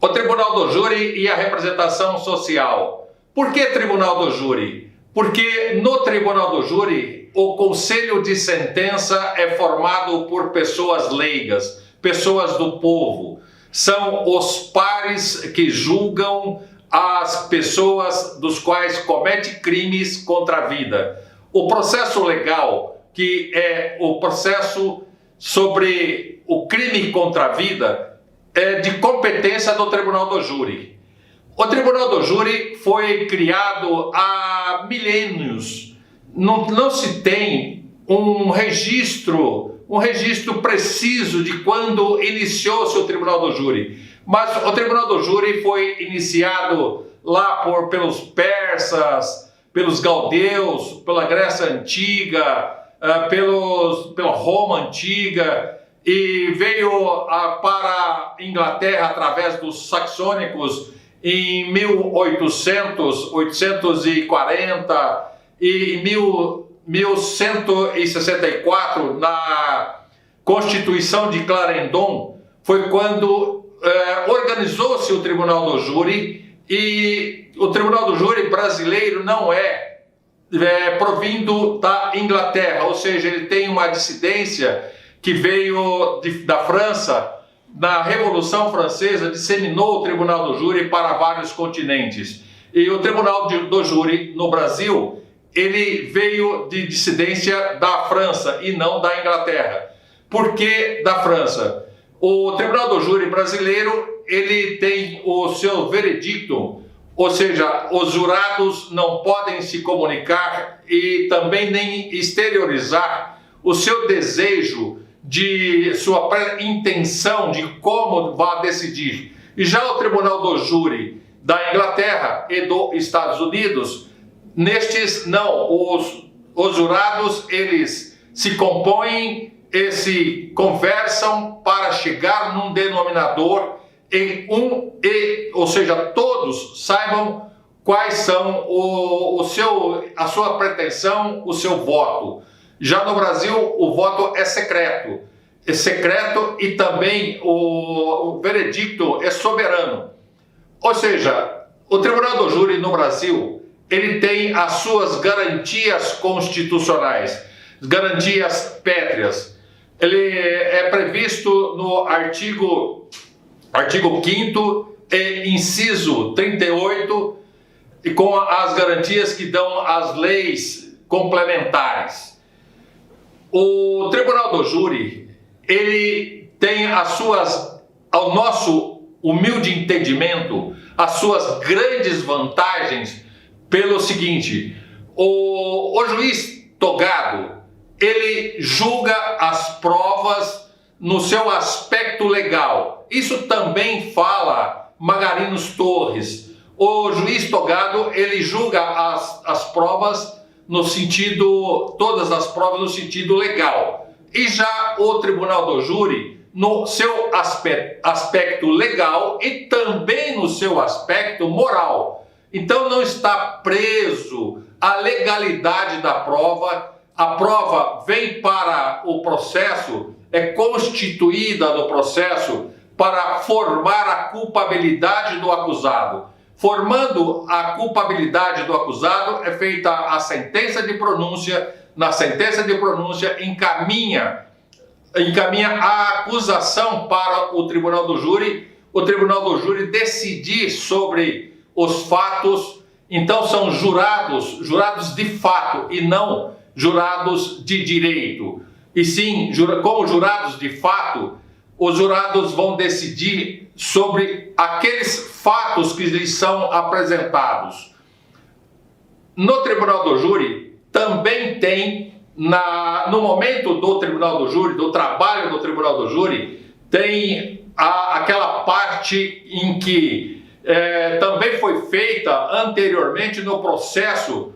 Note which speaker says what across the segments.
Speaker 1: O Tribunal do Júri e a representação social. Por que Tribunal do Júri? Porque no Tribunal do Júri, o conselho de sentença é formado por pessoas leigas, pessoas do povo. São os pares que julgam as pessoas dos quais comete crimes contra a vida. O processo legal, que é o processo sobre o crime contra a vida, é de competência do Tribunal do Júri. O Tribunal do Júri foi criado há milênios. Não se tem um registro preciso de quando iniciou-se o Tribunal do Júri. Mas o Tribunal do Júri foi iniciado lá pelos persas, pelos galdeus, pela Grécia Antiga, pela Roma Antiga, e veio para a Inglaterra através dos saxônicos em 840 e em 1164, na Constituição de Clarendon, foi quando organizou-se o Tribunal do Júri, e o Tribunal do Júri brasileiro não é provindo da Inglaterra, ou seja, ele tem uma dissidência que veio da França. Na Revolução Francesa, disseminou o Tribunal do Júri para vários continentes. E o Tribunal do Júri no Brasil, ele veio de dissidência da França e não da Inglaterra. Por que da França? O Tribunal do Júri brasileiro, ele tem o seu veredicto, ou seja, os jurados não podem se comunicar e também nem exteriorizar o seu desejo de sua intenção de como vai decidir. E já o Tribunal do Júri da Inglaterra e dos Estados Unidos, nestes não, os jurados, eles se compõem e se conversam para chegar num denominador ou seja, todos saibam quais são a sua pretensão, o seu voto. Já no Brasil, o voto é secreto e também o veredicto é soberano. Ou seja, o Tribunal do Júri no Brasil, ele tem as suas garantias constitucionais, garantias pétreas. Ele é previsto no artigo 5º e inciso 38, e com as garantias que dão as leis complementares. O Tribunal do Júri, ele tem ao nosso humilde entendimento, as suas grandes vantagens pelo seguinte: o juiz togado, ele julga as provas no seu aspecto legal. Isso também fala Magarinos Torres. O juiz togado, ele julga as provas todas as provas no sentido legal. E já o Tribunal do Júri, no seu aspecto legal e também no seu aspecto moral. Então não está preso à legalidade da prova. A prova vem para o processo, é constituída no processo para formar a culpabilidade do acusado. Formando a culpabilidade do acusado, é feita a sentença de pronúncia. Na sentença de pronúncia, encaminha a acusação para o Tribunal do Júri. O Tribunal do Júri decidir sobre os fatos. Então são jurados de fato e não jurados de direito. E sim, como jurados de fato, os jurados vão decidir sobre aqueles fatos que lhes são apresentados. No Tribunal do Júri, também tem, no momento do Tribunal do Júri, do trabalho do Tribunal do Júri, tem aquela parte em que também foi feita anteriormente no processo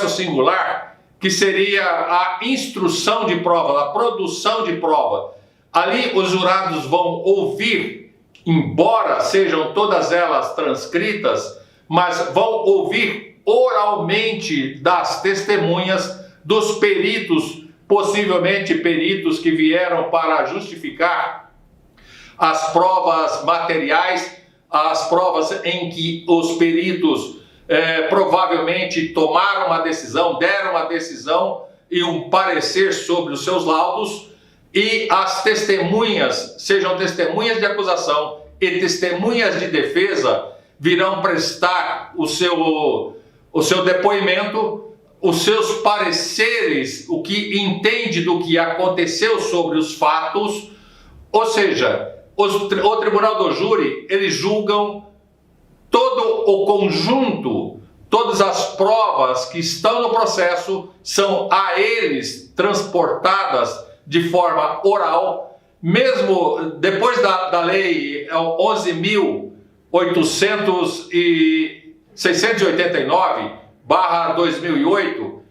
Speaker 1: singular, que seria a instrução de prova, a produção de prova. Ali os jurados vão ouvir, embora sejam todas elas transcritas, mas vão ouvir oralmente das testemunhas, dos peritos, possivelmente peritos que vieram para justificar as provas materiais, as provas em que os peritos provavelmente tomaram uma decisão, deram uma decisão e um parecer sobre os seus laudos, e as testemunhas, sejam testemunhas de acusação e testemunhas de defesa, virão prestar o seu depoimento, os seus pareceres, o que entende do que aconteceu sobre os fatos. Ou seja, o tribunal do júri, eles julgam todo o conjunto, todas as provas que estão no processo são a eles transportadas de forma oral, mesmo depois da lei 11.689/2008,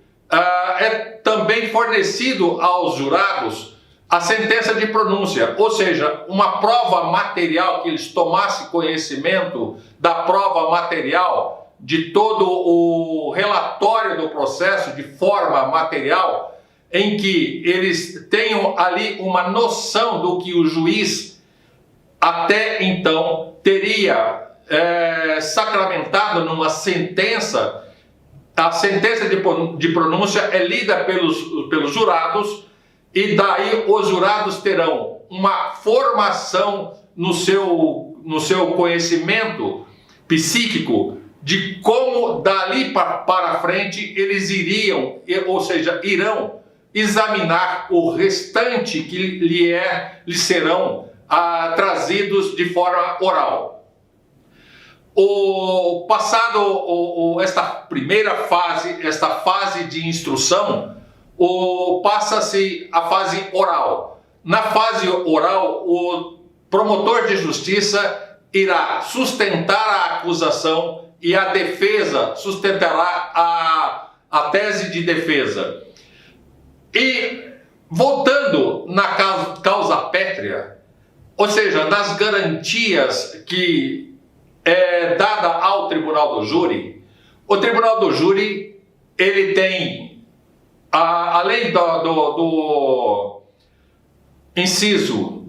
Speaker 1: é também fornecido aos jurados a sentença de pronúncia, ou seja, uma prova material, que eles tomassem conhecimento da prova material, de todo o relatório do processo de forma material, em que eles tenham ali uma noção do que o juiz até então teria sacramentado numa sentença. A sentença de pronúncia é lida pelos jurados, e daí os jurados terão uma formação no seu conhecimento psíquico de como dali para frente eles irão examinar o restante que lhes serão trazidos de forma oral. Esta primeira fase, esta fase de instrução, passa-se a fase oral. Na fase oral, o promotor de justiça irá sustentar a acusação e a defesa sustentará a tese de defesa. E voltando na causa pétrea, ou seja, nas garantias que é dada ao tribunal do júri, o tribunal do júri, ele tem, além dos incisos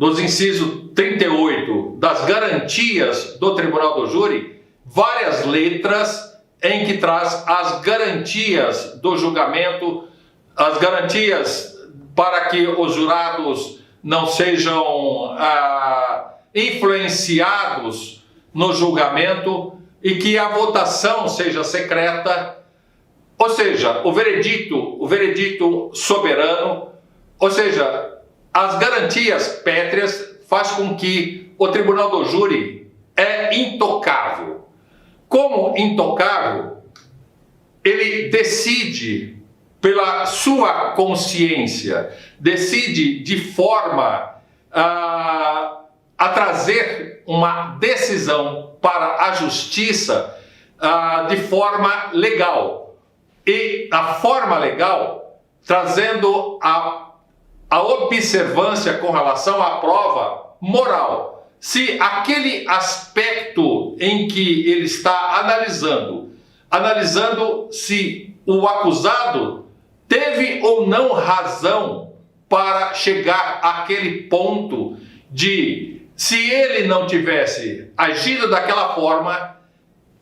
Speaker 1: 38 das garantias do tribunal do júri, várias letras em que traz as garantias do julgamento, as garantias para que os jurados não sejam influenciados no julgamento e que a votação seja secreta, ou seja, o veredito soberano, ou seja, as garantias pétreas faz com que o tribunal do júri é intocável. Como intocável, ele decide pela sua consciência, decide de forma a trazer uma decisão para a justiça de forma legal. E a forma legal, trazendo a observância com relação à prova moral. Se aquele aspecto em que ele está analisando se o acusado teve ou não razão para chegar àquele ponto de, se ele não tivesse agido daquela forma,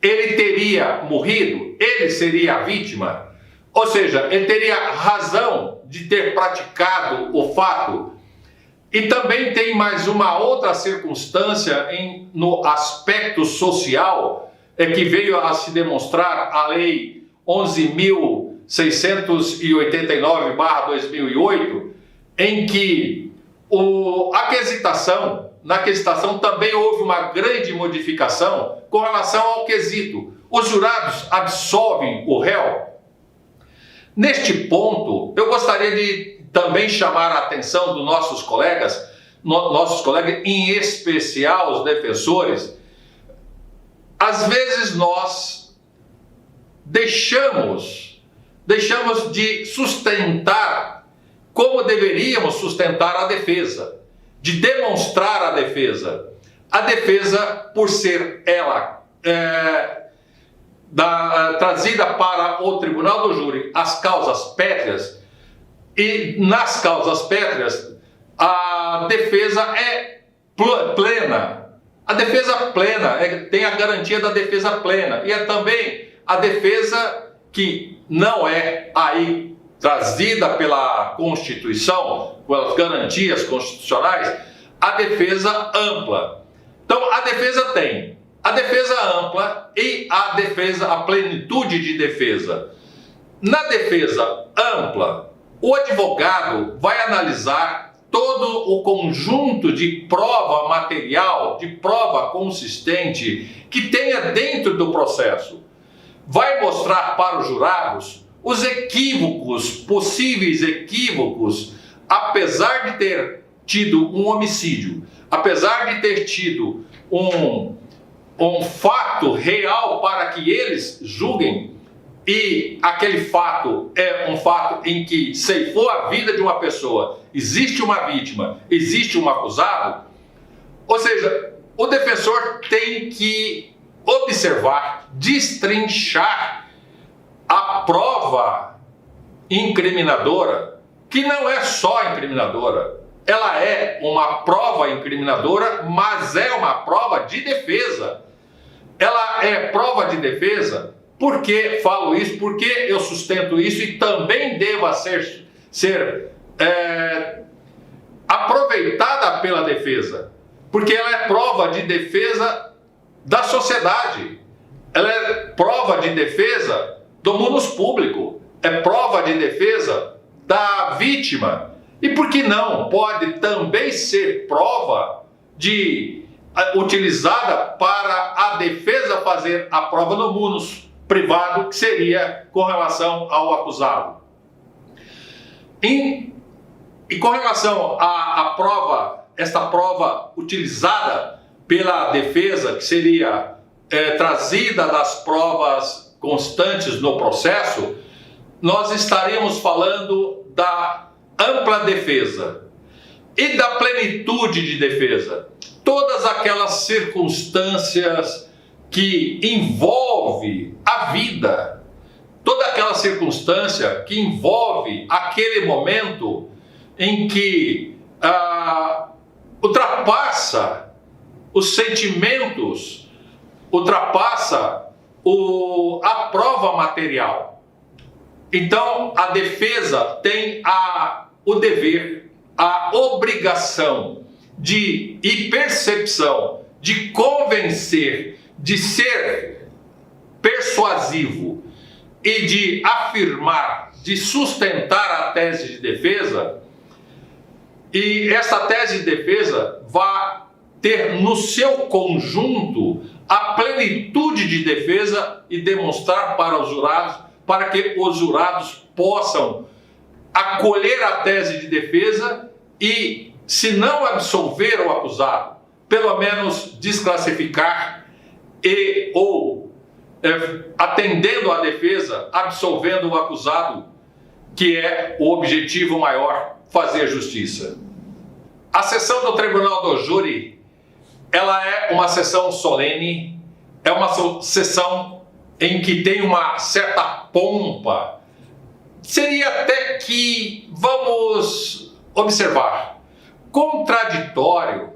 Speaker 1: ele teria morrido, ele seria a vítima. Ou seja, ele teria razão de ter praticado o fato. E também tem mais uma outra circunstância no aspecto social, que veio a se demonstrar a lei 11.689/2008, em que na quesitação também houve uma grande modificação com relação ao quesito. Os jurados absolvem o réu. Neste ponto, eu gostaria de também chamar a atenção dos nossos colegas, em especial os defensores. Às vezes nós deixamos de sustentar como deveríamos sustentar a defesa, de demonstrar a defesa. A defesa, por ser ela trazida para o tribunal do júri as causas pétreas, e nas causas pétreas a defesa é plena, A defesa plena tem a garantia da defesa plena e é também a defesa que não é aí trazida pela Constituição, pelas garantias constitucionais, a defesa ampla. Então a defesa tem a defesa ampla e a plenitude de defesa. Na defesa ampla, o advogado vai analisar todo o conjunto de prova material, de prova consistente que tenha dentro do processo. Vai mostrar para os jurados os equívocos, possíveis equívocos, apesar de ter tido um homicídio, apesar de ter tido um fato real para que eles julguem, e aquele fato é um fato em que ceifou a vida de uma pessoa, existe uma vítima, existe um acusado, ou seja, o defensor tem que observar, destrinchar a prova incriminadora, que não é só incriminadora, ela é uma prova incriminadora, mas é uma prova de defesa. Ela é prova de defesa. Por que falo isso? Porque eu sustento isso e também deva ser aproveitada pela defesa. Porque ela é prova de defesa da sociedade. Ela é prova de defesa do munus público. É prova de defesa da vítima. E por que não? Pode também ser prova utilizada para a defesa fazer a prova no munus privado, que seria com relação ao acusado. E com relação à prova, esta prova utilizada pela defesa, que seria trazida das provas constantes no processo, nós estaríamos falando da ampla defesa e da plenitude de defesa. Todas aquelas circunstâncias que envolve a vida, toda aquela circunstância que envolve aquele momento em que ultrapassa os sentimentos, ultrapassa a prova material. Então, a defesa tem o dever, a obrigação e percepção de convencer, de ser persuasivo e de afirmar, de sustentar a tese de defesa. E essa tese de defesa vai ter no seu conjunto a plenitude de defesa e demonstrar para os jurados, para que os jurados possam acolher a tese de defesa e, se não absolver o acusado, pelo menos desclassificar atendendo à defesa, absolvendo o acusado, que é o objetivo maior, fazer justiça. A sessão do Tribunal do Júri, ela é uma sessão solene, é uma sessão em que tem uma certa pompa. Seria até que, vamos observar, contraditório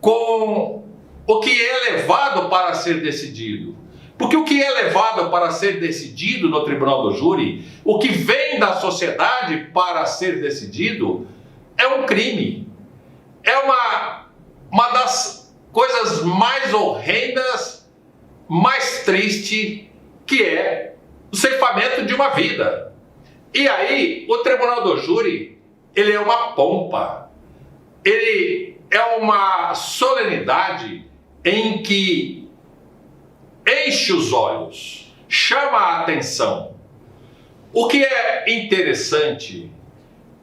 Speaker 1: com o que é levado para ser decidido. Porque o que é levado para ser decidido no Tribunal do Júri, o que vem da sociedade para ser decidido, é um crime. É uma das coisas mais horrendas, mais triste, que é o ceifamento de uma vida. E aí, o Tribunal do Júri, ele é uma pompa. Ele é uma solenidade em que enche os olhos, chama a atenção. O que é interessante,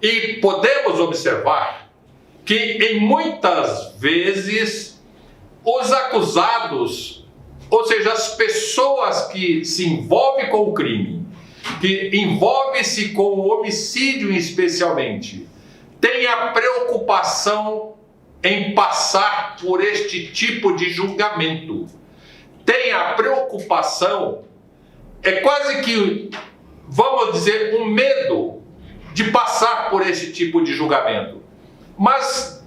Speaker 1: e podemos observar que em muitas vezes os acusados, ou seja, as pessoas que se envolvem com o crime, que envolvem-se com o homicídio especialmente, têm a preocupação em passar por este tipo de julgamento. Tem a preocupação, é quase que, vamos dizer, um medo de passar por esse tipo de julgamento. Mas,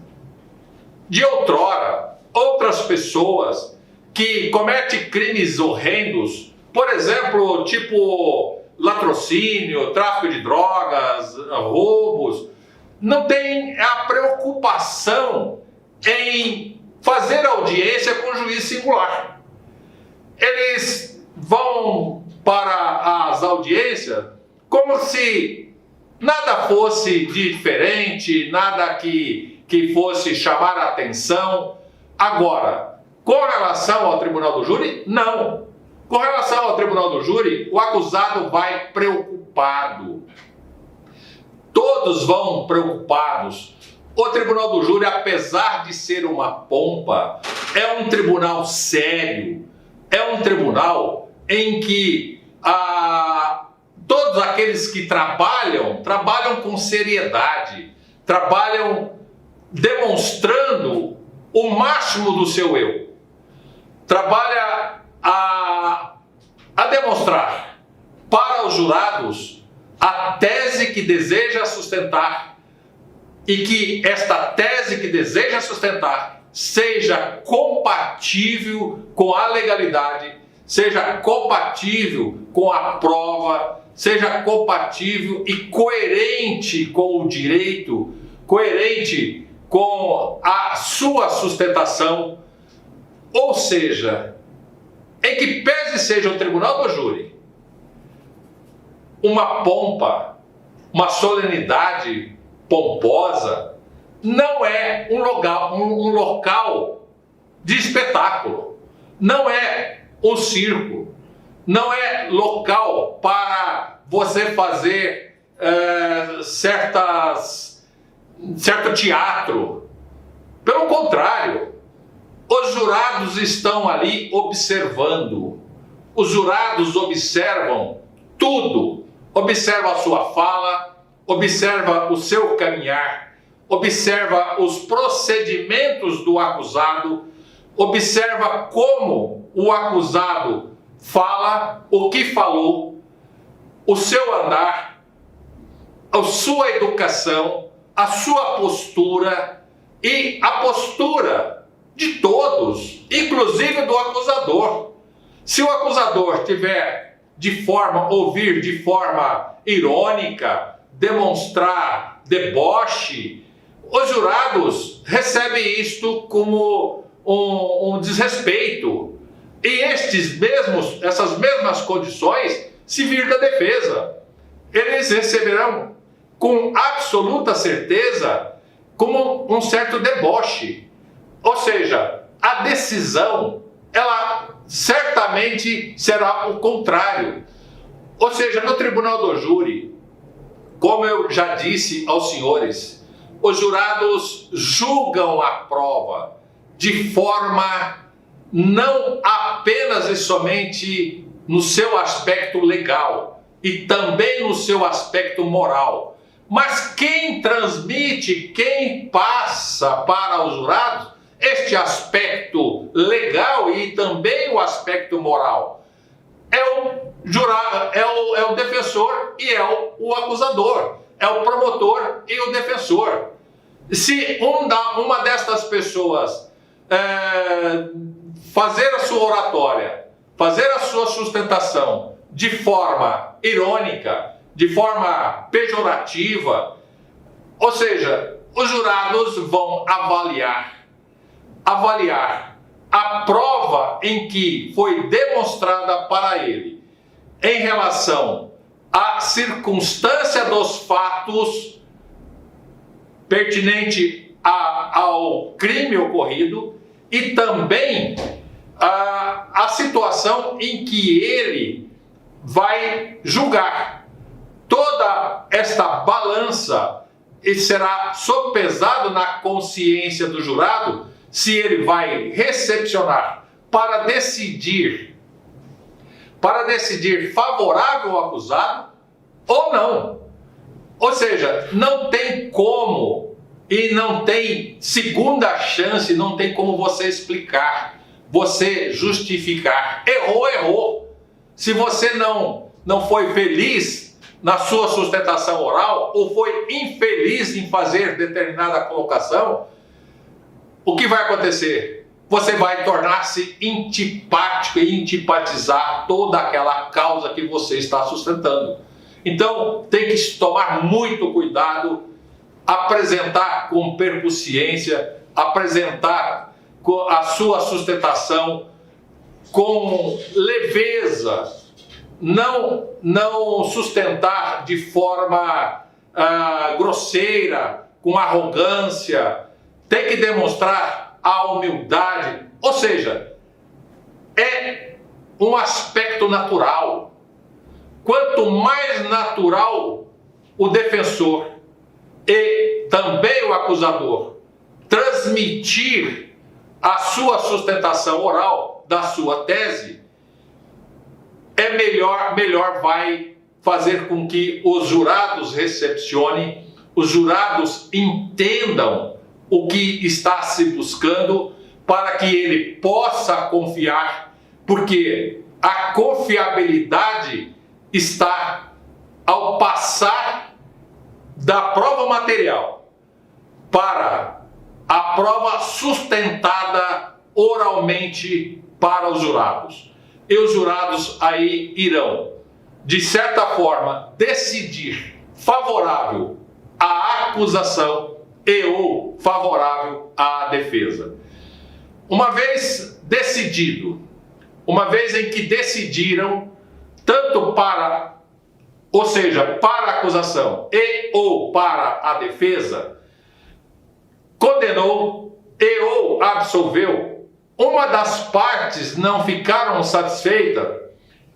Speaker 1: de outrora, outras pessoas que cometem crimes horrendos, por exemplo, tipo latrocínio, tráfico de drogas, roubos, não tem a preocupação em fazer audiência com o juiz singular. Eles vão para as audiências como se nada fosse diferente, nada que fosse chamar a atenção. Agora, com relação ao tribunal do júri, não. Com relação ao tribunal do júri, o acusado vai preocupado. Todos vão preocupados. O tribunal do júri, apesar de ser uma pompa, é um tribunal sério. É um tribunal em que todos aqueles que trabalham com seriedade, trabalham demonstrando o máximo do seu eu. Trabalha a demonstrar para os jurados a tese que deseja sustentar e que esta tese que deseja sustentar seja compatível com a legalidade, seja compatível com a prova, seja compatível e coerente com o direito, coerente com a sua sustentação. Ou seja, em que pese seja o tribunal do júri uma pompa, uma solenidade pomposa, não é um local de espetáculo, não é um circo, não é local para você fazer certo teatro. Pelo contrário, os jurados estão ali observando. Os jurados observam tudo. Observa a sua fala, observa o seu caminhar, observa os procedimentos do acusado, observa como o acusado fala, o que falou, o seu andar, a sua educação, a sua postura e a postura de todos, inclusive do acusador. Se o acusador ouvir de forma irônica, demonstrar deboche, os jurados recebem isto como um desrespeito. E essas mesmas condições, se vir da defesa, eles receberão com absoluta certeza como um certo deboche. Ou seja, a decisão, ela certamente será o contrário. Ou seja, no tribunal do júri, como eu já disse aos senhores, os jurados julgam a prova de forma não apenas e somente no seu aspecto legal e também no seu aspecto moral, mas quem transmite, quem passa para os jurados este aspecto legal e também o aspecto moral é o defensor e é o acusador, é o promotor e o defensor. Se uma destas pessoas fazer a sua oratória, fazer a sua sustentação de forma irônica, de forma pejorativa, ou seja, os jurados vão avaliar a prova em que foi demonstrada para ele em relação à circunstância dos fatos pertinente ao crime ocorrido e também a situação em que ele vai julgar. Toda esta balança será sopesado na consciência do jurado se ele vai recepcionar para decidir favorável ao acusado ou não. Ou seja, não tem como e não tem segunda chance, não tem como você explicar, você justificar. Errou. Se você não foi feliz na sua sustentação oral ou foi infeliz em fazer determinada colocação, o que vai acontecer? você vai tornar-se antipático e antipatizar toda aquela causa que você está sustentando. Então, tem que tomar muito cuidado, apresentar com percussiência, apresentar a sua sustentação com leveza, não sustentar de forma grosseira, com arrogância. Tem que demonstrar a humildade, ou seja, é um aspecto natural. Quanto mais natural o defensor e também o acusador transmitir a sua sustentação oral da sua tese, é melhor vai fazer com que os jurados recepcionem, os jurados entendam o que está se buscando, para que ele possa confiar, porque a confiabilidade está ao passar da prova material para a prova sustentada oralmente para os jurados. E os jurados aí irão, de certa forma, decidir favorável à acusação e ou favorável à defesa. Uma vez decidido, uma vez em que decidiram tanto para, ou seja, para a acusação e ou para a defesa, condenou e ou absolveu, uma das partes não ficaram satisfeita,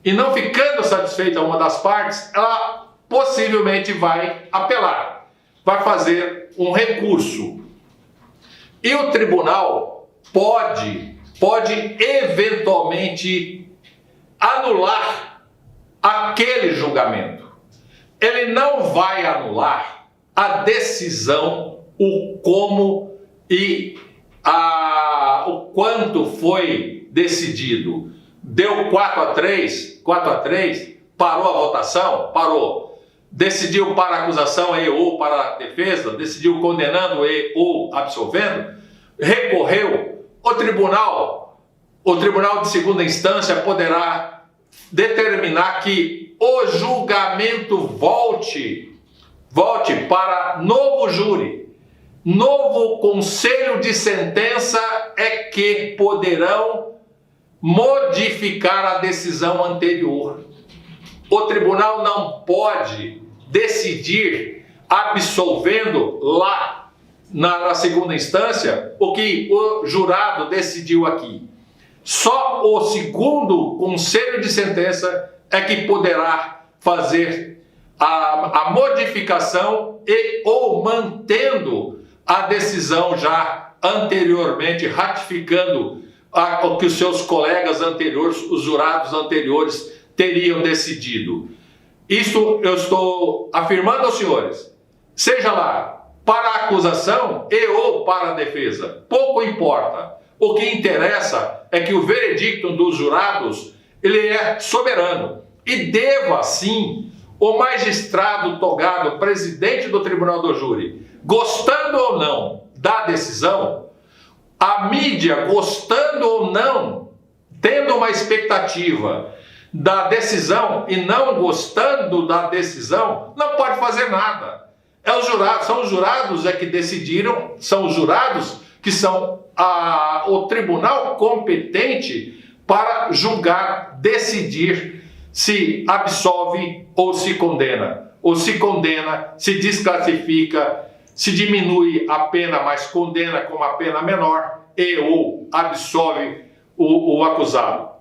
Speaker 1: e não ficando satisfeita uma das partes, ela possivelmente vai apelar, vai fazer um recurso. E o tribunal pode eventualmente anular aquele julgamento. Ele não vai anular a decisão, o como e o quanto foi decidido. Deu 4-3, parou a votação, parou. Decidiu para a acusação e ou para a defesa, decidiu condenando e ou absolvendo, recorreu. O tribunal de segunda instância poderá determinar que o julgamento volte para novo júri. Novo conselho de sentença é que poderão modificar a decisão anterior. O tribunal não pode decidir absolvendo lá na segunda instância o que o jurado decidiu aqui. Só o segundo conselho de sentença é que poderá fazer a modificação e ou mantendo a decisão já anteriormente, ratificando o que os seus colegas anteriores, os jurados anteriores, teriam decidido. Isso eu estou afirmando aos senhores, seja lá para a acusação e ou para a defesa, pouco importa. O que interessa é que o veredicto dos jurados, ele é soberano e deva, sim, o magistrado togado, presidente do Tribunal do Júri, gostando ou não da decisão, a mídia, gostando ou não, tendo uma expectativa da decisão e não gostando da decisão, não pode fazer nada. São os jurados que decidiram, são os jurados que são o tribunal competente para julgar, decidir se absolve ou se condena. Ou se condena, se desclassifica, se diminui a pena, mas condena com uma pena menor e ou absolve o acusado.